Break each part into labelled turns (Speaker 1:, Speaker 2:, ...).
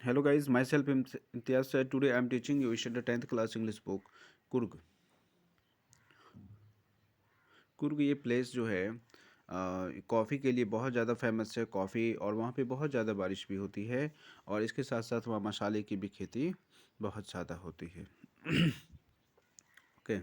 Speaker 1: Hello guys, myself Imtiaz said today I am teaching you the 10th class English book Coorg. Coorg ये place जो है coffee के लिए बहुत ज़्यादा फेमस है कॉफ़ी, और वहाँ पे बहुत ज़्यादा बारिश भी होती है, और इसके साथ साथ वहाँ मसाले की भी खेती बहुत ज़्यादा होती है। Okay.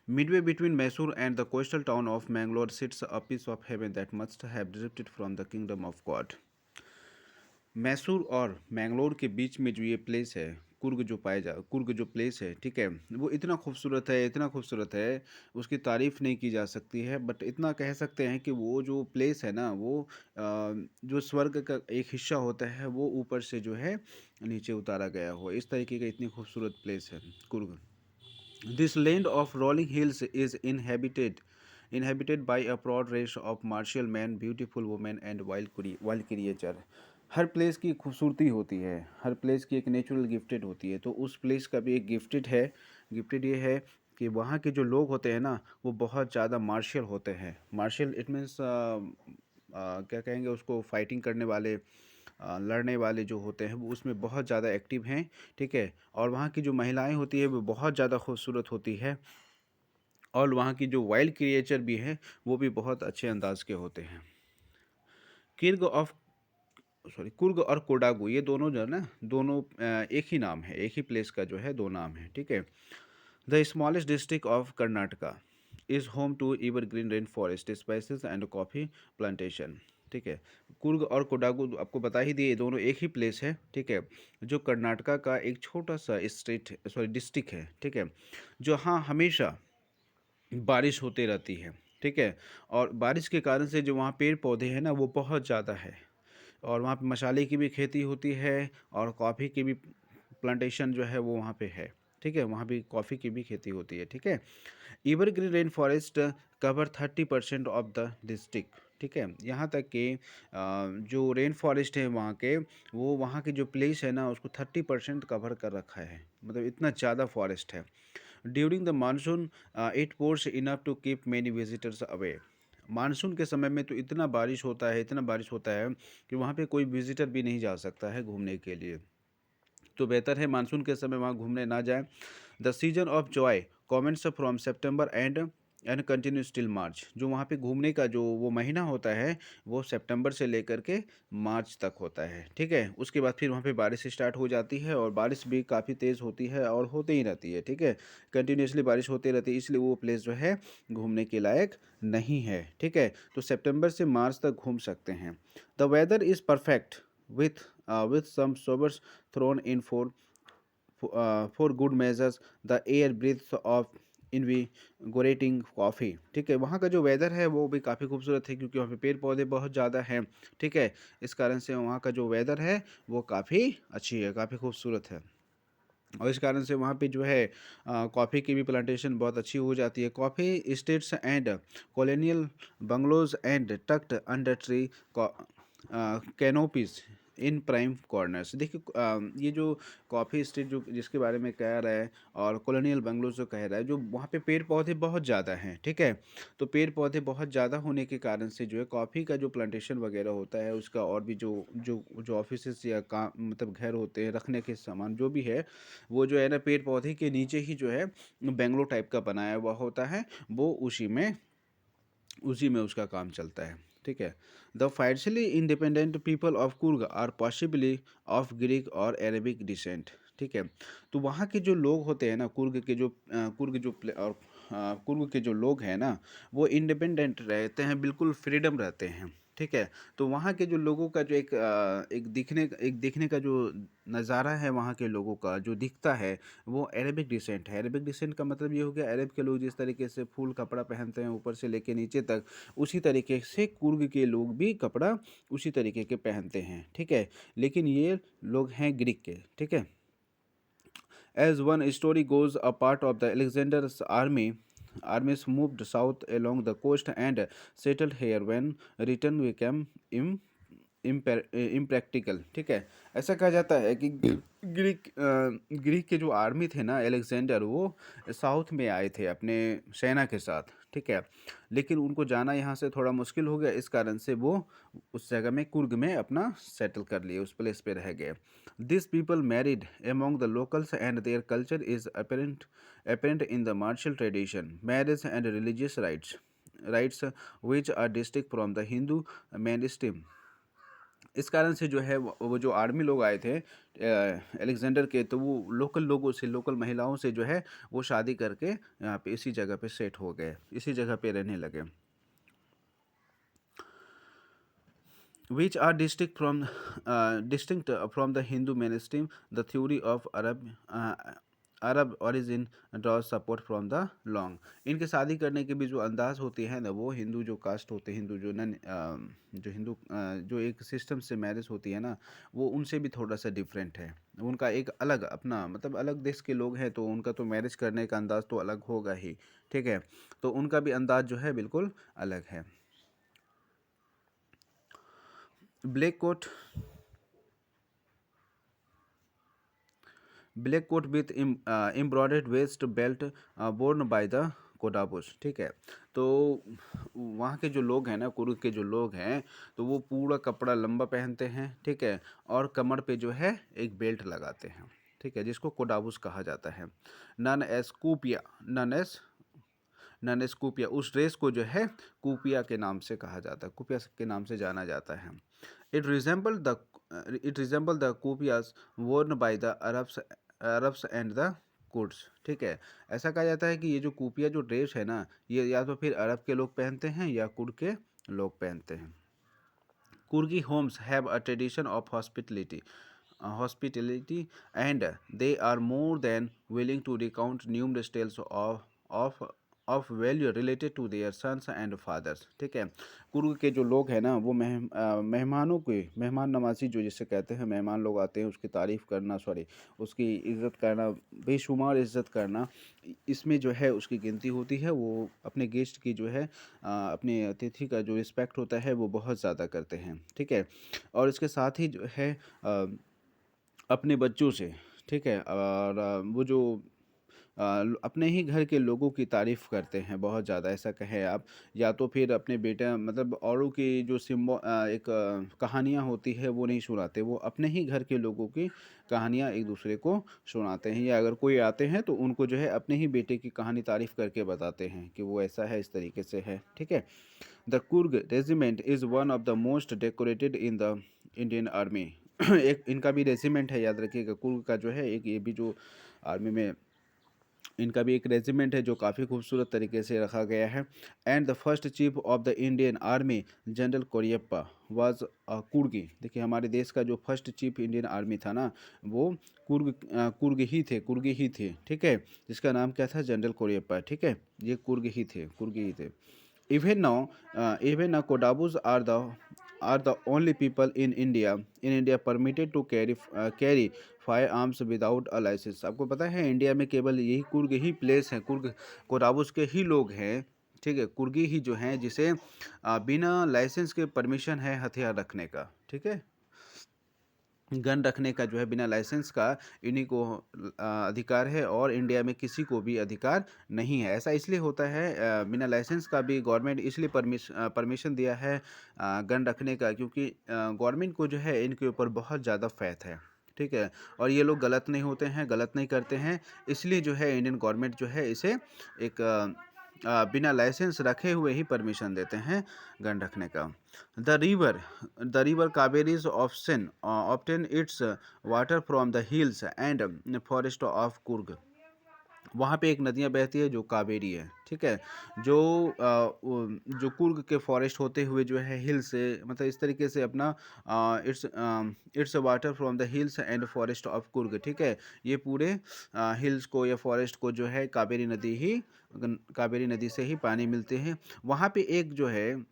Speaker 1: Midway between Mysore and the coastal town of Mangalore sits a piece of heaven that must have drifted from the kingdom of God. Mysore और मैंगलोर के बीच में जो ये प्लेस है, कुर्ग जो प्लेस है, ठीक है, वो इतना खूबसूरत है, इतना खूबसूरत है, उसकी तारीफ़ नहीं की जा सकती है। बट इतना कह सकते हैं कि वो जो प्लेस है ना, वो जो स्वर्ग का एक हिस्सा होता है, वो ऊपर से जो है नीचे उतारा गया हो, इस तरीके का इतनी खूबसूरत प्लेस है Coorg. This land of rolling hills is inhabited by a broad race of martial men, beautiful women and wild creature। Her place की खूबसूरती होती है, हर प्लेस की एक नेचुरल गिफ्टेड होती है, तो उस प्लेस का भी एक गिफ्टेड है। गिफ्टेड ये है कि वहाँ के जो लोग होते हैं ना, वो बहुत ज़्यादा मार्शियल होते हैं। मार्शियल इट मीन्स क्या कहेंगे उसको, फाइटिंग करने वाले, लड़ने वाले जो होते हैं, वो उसमें बहुत ज़्यादा एक्टिव हैं, ठीक है। और वहाँ की जो महिलाएं होती है वो बहुत ज़्यादा खूबसूरत होती है, और वहाँ की जो वाइल्ड क्रिएचर भी हैं वो भी बहुत अच्छे अंदाज के होते हैं। किर्ग ऑफ कुर्ग और कोडागू, ये दोनों जो है ना, दोनों एक ही नाम है, एक ही प्लेस का जो है दो नाम है, ठीक है। The smallest district of Karnataka is home to evergreen rain forest spices and coffee plantation, ठीक है। कुर्ग और कोडागू आपको बता ही दिए, दोनों एक ही प्लेस है, ठीक है, जो कर्नाटका का एक छोटा सा डिस्ट्रिक्ट है, ठीक है, जो हाँ हमेशा बारिश होते रहती है, ठीक है। और बारिश के कारण से जो वहाँ पेड़ पौधे हैं ना, वो बहुत ज़्यादा है, और वहाँ पे मसाले की भी खेती होती है, और कॉफ़ी की भी प्लांटेशन जो है वो वहाँ पे है, ठीक है, वहाँ भी कॉफ़ी की भी खेती होती है, ठीक है। Evergreen rain forest cover 30% of the district, ठीक है। यहाँ तक कि जो रेन फॉरेस्ट है वहाँ के, वो वहाँ की जो प्लेस है ना, उसको 30% कवर कर रखा है, मतलब इतना ज़्यादा फॉरेस्ट है। During the monsoon it pours enough to keep many visitors away. Monsoon के समय में तो इतना बारिश होता है, इतना बारिश होता है कि वहाँ पे कोई विजिटर भी नहीं जा सकता है घूमने के लिए, तो बेहतर है मानसून के समय वहाँ घूमने ना जाएं। The season of Joy comments from September and continuous till March. जो वहाँ पे घूमने का जो वो महीना होता है, वो सितंबर से लेकर के मार्च तक होता है, ठीक है। उसके बाद फिर वहाँ पे बारिश स्टार्ट हो जाती है, और बारिश भी काफ़ी तेज़ होती है और होते ही रहती है, ठीक है। कंटिन्यूसली बारिश होती रहती है, इसलिए वो प्लेस जो है घूमने के लायक नहीं है, ठीक है। तो सितंबर से मार्च तक घूम सकते हैं। The weather is perfect with with some showers thrown in for good measures, the air breathes of invigorating coffee, ठीक है। वहाँ का जो वेदर है वो भी काफ़ी खूबसूरत है, क्योंकि वहाँ पे पेड़ पौधे बहुत ज़्यादा हैं, ठीक है। इस कारण से वहाँ का जो वेदर है वो काफ़ी अच्छी है, काफ़ी खूबसूरत है, और इस कारण से वहाँ पे जो है कॉफ़ी की भी प्लांटेशन बहुत अच्छी हो जाती है। Coffee estates and colonial bungalows and tucked under tree canopies in prime corners. देखिए ये जो कॉफ़ी स्टेट जो जिसके बारे में कह रहा है, और कॉलोनियल बंगलोज जो कह रहा है, जो वहाँ पे पेड़ पौधे बहुत ज़्यादा हैं, ठीक है। तो पेड़ पौधे बहुत ज़्यादा होने के कारण से जो है कॉफ़ी का जो प्लांटेशन वगैरह होता है उसका, और भी जो जो जो ऑफिसेस या काम मतलब घर होते हैं रखने के सामान जो भी है, वो जो है ना पेड़ पौधे के नीचे ही जो है बेंगलो टाइप का बनाया हुआ होता है, वो उसी में उसका काम चलता है, ठीक है। The finally independent people of Coorg are possibly of Greek और अरेबिक डिसेंट, ठीक है। तो वहाँ के जो लोग होते हैं ना, कुर्ग के जो लोग हैं ना, वो इंडिपेंडेंट रहते हैं, बिल्कुल फ्रीडम रहते हैं, ठीक है। तो वहाँ के जो लोगों का जो एक दिखने का जो नज़ारा है, वहाँ के लोगों का जो दिखता है, वो अरेबिक डिसेंट है। अरेबिक डिसेंट का मतलब ये हो गया, अरब के लोग जिस तरीके से फुल कपड़ा पहनते हैं ऊपर से लेके नीचे तक, उसी तरीके से कुर्ग के लोग भी कपड़ा उसी तरीके के पहनते हैं, ठीक है। लेकिन ये लोग हैं ग्रीक के, ठीक है। As one story goes, a part of the Alexander's armies moved south along the coast and settled here. When return became impractical, ठीक है। ऐसा कहा जाता है कि ग्रीक के जो आर्मी थे ना, अलेक्जेंडर, वो साउथ में आए थे अपने सेना के साथ, ठीक है। लेकिन उनको जाना यहाँ से थोड़ा मुश्किल हो गया, इस कारण से वो उस जगह में कुर्ग में अपना सेटल कर लिए, उस प्लेस पे रह गए। This people married among the locals and their culture is apparent in the martial tradition, marriage and religious rites which are distinct from the Hindu mainstream। इस कारण से जो है वो जो आर्मी लोग आए थे अलेक्जेंडर के, तो वो लोकल लोगों से, लोकल महिलाओं से जो है वो शादी करके यहाँ पे इसी जगह पे सेट हो गए, इसी जगह पे रहने लगे। which are distinct from the Hindu mainstream, the theory of Arab origin draws support from the long। इनके शादी करने के भी जो अंदाज होते हैं ना, वो हिंदू जो कास्ट होते हैं, हिंदू जो जो हिंदू जो एक सिस्टम से मैरिज होती है ना, वो उनसे भी थोड़ा सा डिफरेंट है। उनका एक अलग अपना मतलब अलग देश के लोग हैं, तो उनका तो मैरिज करने का अंदाज तो अलग होगा ही, ठीक है। तो उनका भी अंदाज जो है बिल्कुल अलग है। Black coat with embroidered waist belt borne by the Kodavas, ठीक है। तो वहाँ के जो लोग हैं ना, कुर्ग के जो लोग हैं, तो वो पूरा कपड़ा लंबा पहनते हैं, ठीक है, और कमर पे जो है एक बेल्ट लगाते हैं, ठीक है, जिसको कोडाबुस कहा जाता है। नन एस कूपिया नन एस कूपिया, उस ड्रेस को जो है कूपिया के नाम से कहा जाता है, कूपिया के नाम से जाना जाता है। It resemble the kupyas worn by the Arabs and the Kurds, ठीक है। ऐसा कहा जाता है कि ये जो कूपिया जो ड्रेस है ना, ये या तो फिर अरब के लोग पहनते हैं या कुर्द के लोग पहनते हैं। Coorgi homes have a tradition of hospitality and they are more than willing to recount numerous tales of of value related to their sons and fathers, ठीक है। कुर्ग के जो लोग हैं ना, वो मेहमानों के मेहमान नवाजी जो जिसे कहते हैं, मेहमान लोग आते हैं उसकी तारीफ़ करना, सॉरी उसकी इज़्ज़त करना, बेशुमार इज़्ज़त करना, इसमें जो है उसकी गिनती होती है। वो अपने गेस्ट की जो है अपने अतिथि का जो रिस्पेक्ट होता है वो बहुत ज़्यादा करते हैं, ठीक है। और इसके साथ ही जो है अपने बच्चों से, ठीक है, और वो जो अपने ही घर के लोगों की तारीफ़ करते हैं बहुत ज़्यादा, ऐसा कहें आप, या तो फिर अपने बेटा मतलब औरों की जो एक कहानियाँ होती है वो नहीं सुनाते, वो अपने ही घर के लोगों की कहानियाँ एक दूसरे को सुनाते हैं, या अगर कोई आते हैं तो उनको जो है अपने ही बेटे की कहानी तारीफ़ करके बताते हैं कि वो ऐसा है, इस तरीके से है, ठीक है। The Coorg regiment is one of the most decorated in the Indian army. एक इनका भी रेजिमेंट है, याद रखिएगा, कुर्ग का जो है एक ये भी जो आर्मी में इनका भी एक रेजिमेंट है जो काफ़ी खूबसूरत तरीके से रखा गया है। And the first chief of the Indian army general Cariappa was Coorgi. देखिए हमारे देश का जो फर्स्ट चीफ इंडियन आर्मी था ना, वो कुर्ग ही थे, ठीक है, जिसका नाम क्या था, जनरल कोरियप्पा, ठीक है। ये कुर्ग ही थे। Even now, Kodabus are the only people in India permitted to carry firearms without a license। आपको पता है इंडिया में केवल यही कुर्ग ही प्लेस है, कुर्ग कोडाबुस के ही लोग हैं, ठीक है, कुर्गी ही जो हैं जिसे बिना लाइसेंस के परमिशन है हथियार रखने का, ठीक है, गन रखने का जो है बिना लाइसेंस का इन्हीं को अधिकार है, और इंडिया में किसी को भी अधिकार नहीं है। ऐसा इसलिए होता है, बिना लाइसेंस का भी गवर्नमेंट इसलिए परमिशन दिया है गन रखने का, क्योंकि गवर्नमेंट को जो है इनके ऊपर बहुत ज़्यादा फैथ है, ठीक है, और ये लोग गलत नहीं होते हैं, गलत नहीं करते हैं, इसलिए जो है इंडियन गवर्नमेंट जो है इसे एक बिना लाइसेंस रखे हुए ही परमिशन देते हैं गन रखने का। The river Kaveri obtains its water from the hills and forest of Coorg. वहाँ पे एक नदियाँ बहती है जो कावेरी है, ठीक है, जो कुर्ग के फॉरेस्ट होते हुए जो है हिल से, मतलब इस तरीके से अपना it's water from the hills and forest of Coorg, ठीक है। ये पूरे हिल्स को या फॉरेस्ट को जो है कावेरी नदी से ही पानी मिलते हैं। वहाँ पे एक जो है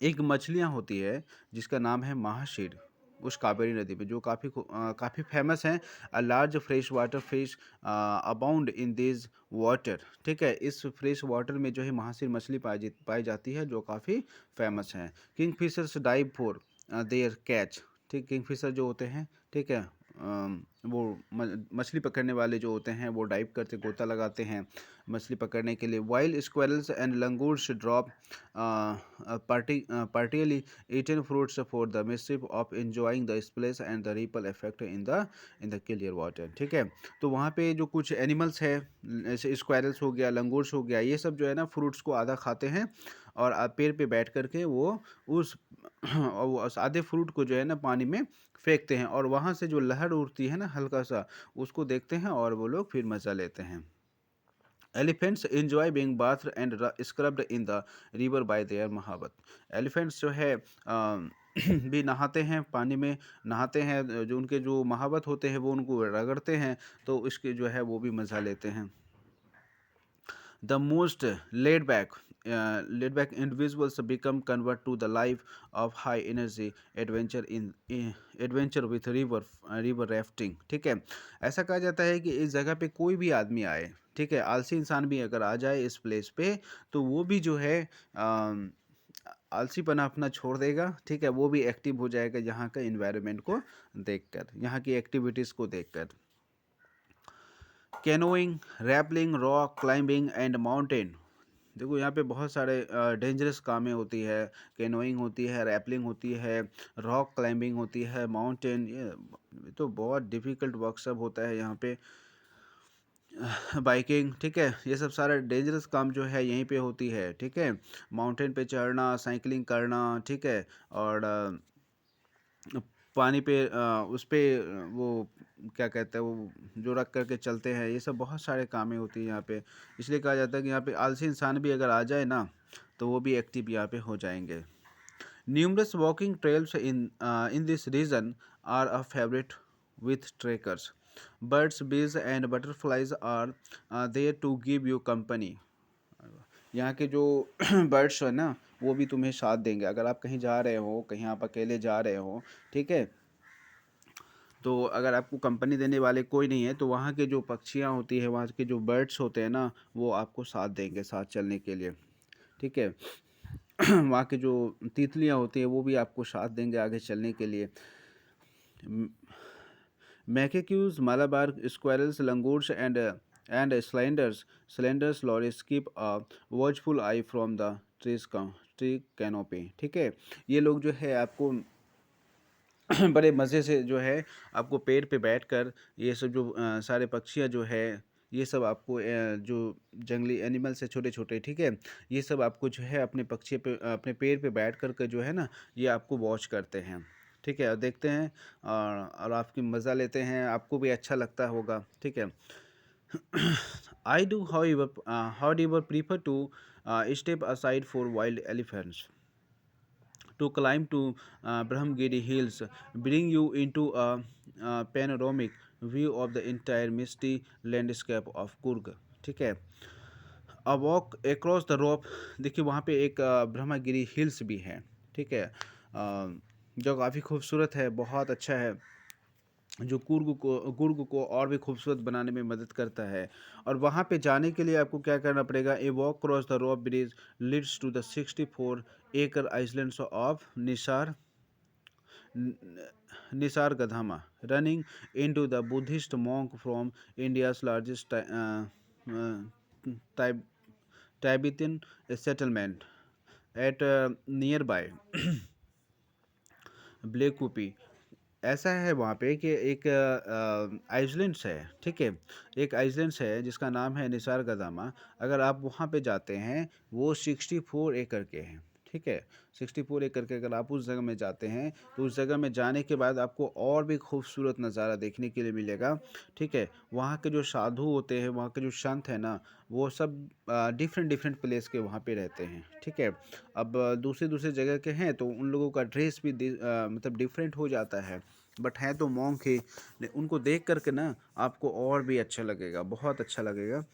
Speaker 1: एक मछलियाँ होती है जिसका नाम है महाशीर, उस कावेरी नदी में, जो काफ़ी फेमस हैं। A large fresh water fish abound in this water, ठीक है, इस फ्रेश वाटर में जो है महाशीर मछली पाई जाती है जो काफ़ी फेमस हैं। Kingfishers dive for their catch. ठीक, किंगफिशर जो होते हैं, ठीक है, वो मछली पकड़ने वाले जो होते हैं वो डाइव करते, गोता लगाते हैं मछली पकड़ने के लिए। Wild squirrels and langurs drop partially eaten fruits for the mischief of enjoying the splash and the ripple effect in the clear water। ठीक है, तो वहाँ पे जो कुछ एनिमल्स है, जैसे स्क्वायरल्स हो गया, लंगूर्स हो गया, ये सब जो है ना फ्रूट्स को आधा खाते हैं और पेड़ पे बैठ करके वो उस उस आधे फ्रूट को जो है ना पानी में फेंकते हैं और वहाँ से जो लहर उठती है ना हल्का सा, उसको देखते हैं और वो लोग फिर मज़ा लेते हैं। Elephants enjoy being bathed and scrubbed in the river by their mahout. Elephants जो है भी नहाते हैं, पानी में नहाते हैं, जो उनके जो महावत होते हैं वो उनको रगड़ते हैं, तो इसके जो है वो भी मज़ा लेते हैं। The most laid back individuals become convert to the life of high energy adventure with river rafting। ठीक है, ऐसा कहा जाता है कि इस जगह पे कोई भी आदमी आए, ठीक है, आलसी इंसान भी अगर आ जाए इस प्लेस पे, तो वो भी जो है आलसीपना अपना छोड़ देगा, ठीक है, वो भी एक्टिव हो जाएगा यहाँ का इन्वायरमेंट को देखकर, यहाँ की एक्टिविटीज़ को देखकर। Canoeing, rappelling, rock climbing and mountain. देखो यहाँ पे बहुत सारे डेंजरस कामें होती है। कैनोइंग होती है, रैपलिंग होती है, रॉक क्लाइंबिंग होती है, माउंटेन, ये तो बहुत डिफ़िकल्ट वर्क सब होता है यहाँ पे। बाइकिंग, ठीक है, ये सब सारा डेंजरस काम जो है यहीं पे होती है। ठीक है, माउंटेन पे चढ़ना, साइकिलिंग करना, ठीक है, और पानी पे उस पे वो क्या कहते हैं, वो जो रख करके चलते हैं, ये सब बहुत सारे कामें होती हैं यहाँ पे। इसलिए कहा जाता है कि यहाँ पे आलसी इंसान भी अगर आ जाए ना, तो वो भी एक्टिव यहाँ पे हो जाएंगे। Numerous walking trails in this region are a favourite with trekkers. Birds, bees and butterflies are there to give you company. यहाँ के जो बर्ड्स है ना, वो भी तुम्हें साथ देंगे अगर आप कहीं जा रहे हो, कहीं आप अकेले जा रहे हो, ठीक है, तो अगर आपको कंपनी देने वाले कोई नहीं है, तो वहाँ के जो पक्षियाँ होती है, वहाँ के जो बर्ड्स होते हैं ना, वो आपको साथ देंगे साथ चलने के लिए। ठीक है, वहाँ के जो तितलियाँ होती हैं वो भी आपको साथ देंगे आगे चलने के लिए। मैकेक्यूज, malabar squirrels, langurs and slenders lorries keep a watchful eye from the tree canopy। ठीक है, ये लोग जो है आपको बड़े मज़े से जो है आपको पेड़ पे बैठकर ये सब जो सारे पक्षियाँ जो है, ये सब आपको जो जंगली एनिमल्स है छोटे छोटे, ठीक है, ये सब आपको जो है अपने पक्षी पे अपने पेड़ पे बैठ कर के जो है ना, ये आपको वॉच करते हैं। ठीक है, और देखते हैं और आपकी मज़ा लेते हैं, आपको भी अच्छा लगता होगा। ठीक है, I do how do prefer to step aside for wild elephants to climb to Brahmgiri Hills, bring you into a panoramic view of the entire misty landscape of Kurg। ठीक है, a walk across the rope. देखिए वहाँ पे एक Brahmagiri hills भी है। ठीक है, जो काफ़ी खूबसूरत है, बहुत अच्छा है, जो कुर्ग को और भी खूबसूरत बनाने में मदद करता है। और वहाँ पे जाने के लिए आपको क्या करना पड़ेगा, a walk cross the rock bridge leads to the 64 acre islands of Nisargadhama, running into the Buddhist monk from India's largest Tibetan settlement at nearby Bylakuppe. ऐसा है वहाँ पे कि एक आइसलैंड्स है। ठीक है, एक आइसलैंड्स है जिसका नाम है निसार गदामा। अगर आप वहाँ पे जाते हैं, वो 64 एकड़ के हैं। ठीक है, 64 एकड़ के अगर आप उस जगह में जाते हैं, तो उस जगह में जाने के बाद आपको और भी खूबसूरत नज़ारा देखने के लिए मिलेगा। ठीक है, वहाँ के जो साधु होते हैं, वहाँ के जो संत हैं ना, वो सब डिफरेंट डिफरेंट प्लेस के वहाँ पे रहते हैं। ठीक है, अब दूसरे दूसरे जगह के हैं तो उन लोगों का ड्रेस भी मतलब डिफरेंट हो जाता है, बट हैं तो मॉन्क ही। उनको देख करके ना आपको और भी अच्छा लगेगा, बहुत अच्छा लगेगा।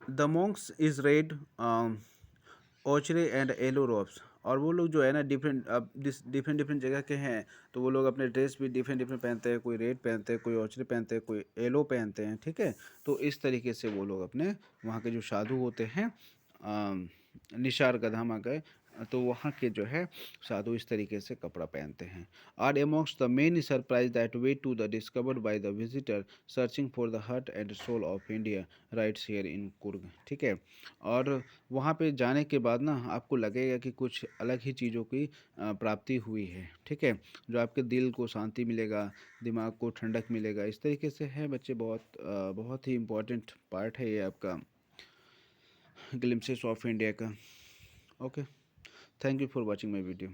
Speaker 1: The monks is red ochre and yellow robes और वो लोग जो है ना डिफरेंट अब डिफरेंट डिफरेंट जगह के हैं, तो वो लोग अपने ड्रेस भी डिफरेंट डिफरेंट पहनते हैं, कोई रेड पहनते हैं, कोई ऑरेंज पहनते हैं, कोई येलो पहनते हैं, ठीक है। तो इस तरीके से वो लोग अपने वहाँ के जो साधु होते हैं, निसर्गधाम गए तो वहाँ के जो है साधु इस तरीके से कपड़ा पहनते हैं। Are amongst the main surprise that way to the discovered by the visitor searching for the heart and soul of India rights here in Coorg, ठीक है। और वहाँ पे जाने के बाद ना आपको लगेगा कि कुछ अलग ही चीज़ों की प्राप्ति हुई है, ठीक है, जो आपके दिल को शांति मिलेगा, दिमाग को ठंडक मिलेगा, इस तरीके से है बच्चे। बहुत ही इम्पोर्टेंट पार्ट है ये आपका ग्लिम्पसेस ऑफ इंडिया का। Okay, thank you for watching my video.